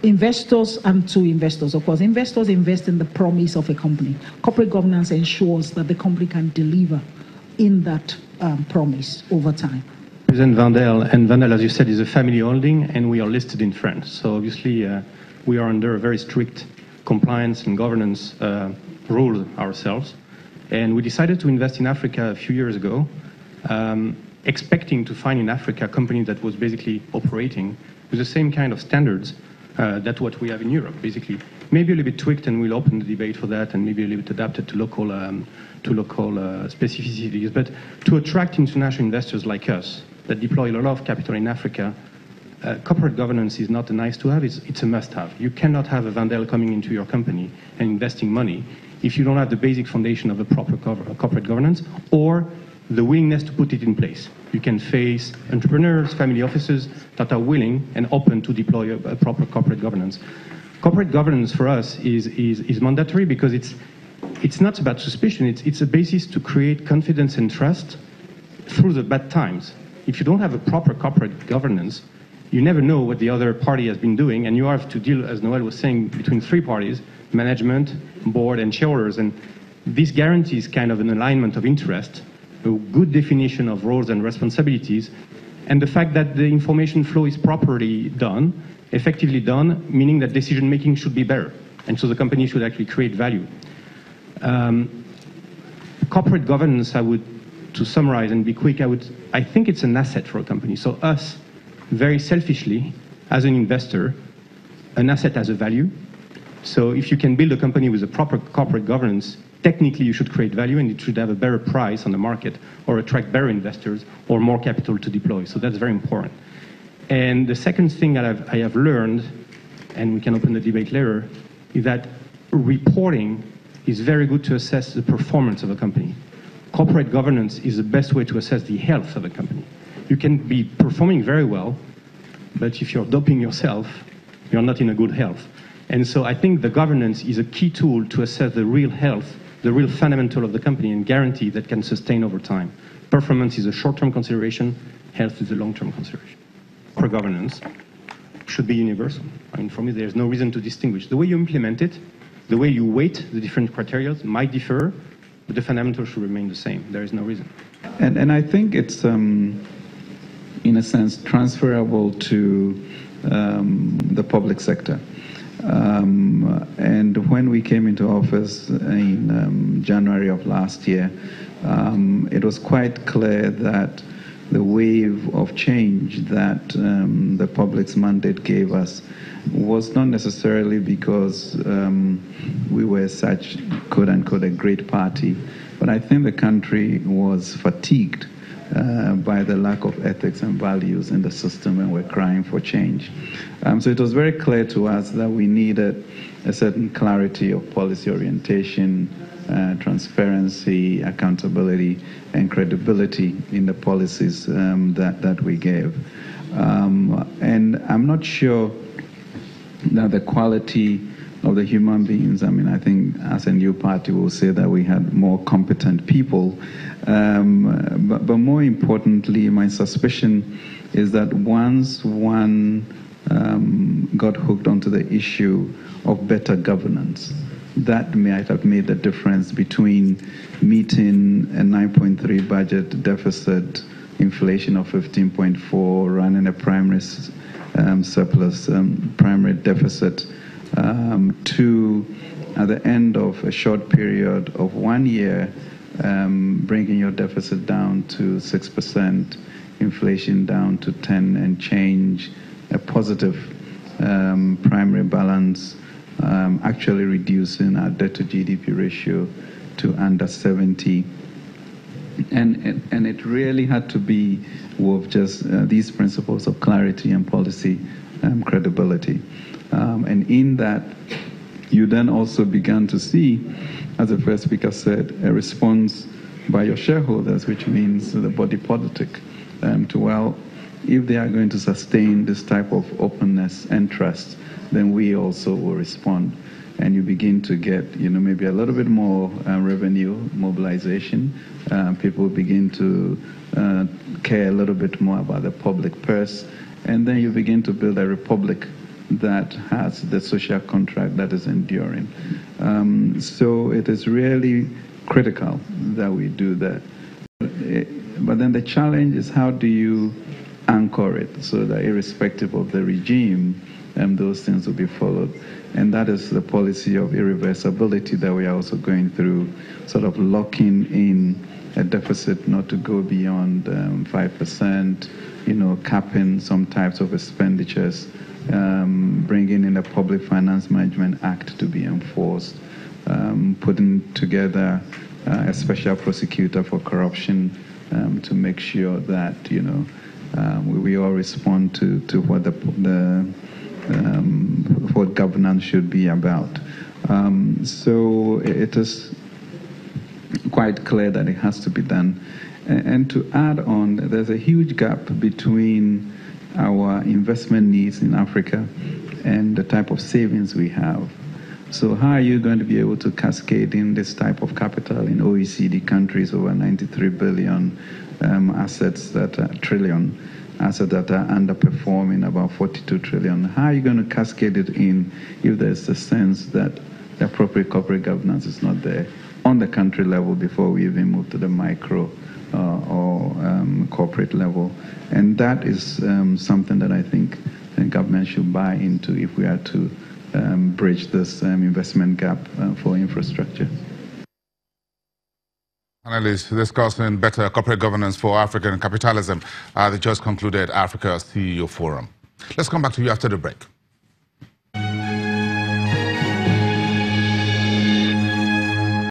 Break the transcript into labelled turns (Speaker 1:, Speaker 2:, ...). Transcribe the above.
Speaker 1: investors and to investors, of course. Investors invest in the promise of a company. Corporate governance ensures that the company can deliver in that promise over time.
Speaker 2: President Vandel, and Vandel, as you said, is a family holding, and we are listed in France. So obviously, we are under a very strict compliance and governance rules ourselves. And we decided to invest in Africa a few years ago, expecting to find in Africa a company that was basically operating with the same kind of standards that what we have in Europe, basically. Maybe a little bit tweaked, and we'll open the debate for that, and maybe a little bit adapted to local specificities. But to attract international investors like us that deploy a lot of capital in Africa, corporate governance is not a nice to have, it's a must have. You cannot have a Vandel coming into your company and investing money if you don't have the basic foundation of a proper corporate governance or the willingness to put it in place. You can face entrepreneurs, family offices that are willing and open to deploy a proper corporate governance. Corporate governance for us is mandatory because it's not about suspicion, it's a basis to create confidence and trust through the bad times. If you don't have a proper corporate governance, you never know what the other party has been doing, and you have to deal, as Noel was saying, between three parties, management, board, and shareholders. And this guarantees kind of an alignment of interest, a good definition of roles and responsibilities, and the fact that the information flow is properly done, effectively done, meaning that decision-making should be better. And so the company should actually create value. Corporate governance, to summarize and be quick, I think it's an asset for a company. So us, very selfishly, as an investor, an asset has a value. So if you can build a company with a proper corporate governance, technically you should create value and it should have a better price on the market or attract better investors or more capital to deploy. So that's very important. And the second thing that I have learned, and we can open the debate later, is that reporting is very good to assess the performance of a company. Corporate governance is the best way to assess the health of a company. You can be performing very well, but if you're doping yourself, you're not in a good health. And so I think the governance is a key tool to assess the real health, the real fundamental of the company, and guarantee that can sustain over time. Performance is a short-term consideration, health is a long-term consideration. Corporate governance should be universal. I mean, for me, there's no reason to distinguish. The way you implement it, the way you weight the different criteria might differ, but the fundamentals should remain the same. There is no reason.
Speaker 3: And I think it's, in a sense, transferable to the public sector. And when we came into office in January of last year, it was quite clear that the wave of change that the public's mandate gave us was not necessarily because we were such, quote-unquote, a great party, but I think the country was fatigued by the lack of ethics and values in the system, and we're crying for change. So it was very clear to us that we needed a certain clarity of policy orientation, transparency, accountability, and credibility in the policies that we gave. And I'm not sure that the quality of the human beings, I mean, I think as a new party we'll say that we had more competent people, but more importantly, my suspicion is that once one got hooked onto the issue of better governance, that might have made the difference between meeting a 9.3 budget deficit, inflation of 15.4, running a primary surplus, primary deficit, to, at the end of a short period of 1 year, bringing your deficit down to 6%, inflation down to 10 and change, a positive primary balance, actually reducing our debt to GDP ratio to under 70. And it really had to be with just these principles of clarity and policy credibility. And in that, you then also began to see, as the first speaker said, a response by your shareholders, which means the body politic, to, well, if they are going to sustain this type of openness and trust, then we also will respond. And you begin to get, maybe a little bit more revenue mobilization. People begin to care a little bit more about the public purse. And then you begin to build a republic that has the social contract that is enduring. So it is really critical that we do that. But then the challenge is, how do you anchor it so that irrespective of the regime, those things will be followed? And that is the policy of irreversibility that we are also going through, sort of locking in a deficit not to go beyond 5%, capping some types of expenditures, bringing in the Public Finance Management Act to be enforced, putting together a special prosecutor for corruption to make sure that we all respond to what what governance should be about. So it is quite clear that it has to be done. And to add on, there's a huge gap between our investment needs in Africa and the type of savings we have. So how are you going to be able to cascade in this type of capital in OECD countries, over 93 billion assets that are underperforming, about 42 trillion? How are you going to cascade it in if there's a sense that the appropriate corporate governance is not there on the country level before we even move to the micro or corporate level? And that is something that I think the government should buy into if we are to bridge this investment gap for infrastructure.
Speaker 4: Panelists discussing better corporate governance for African capitalism. They just concluded Africa CEO Forum. Let's come back to you after the break.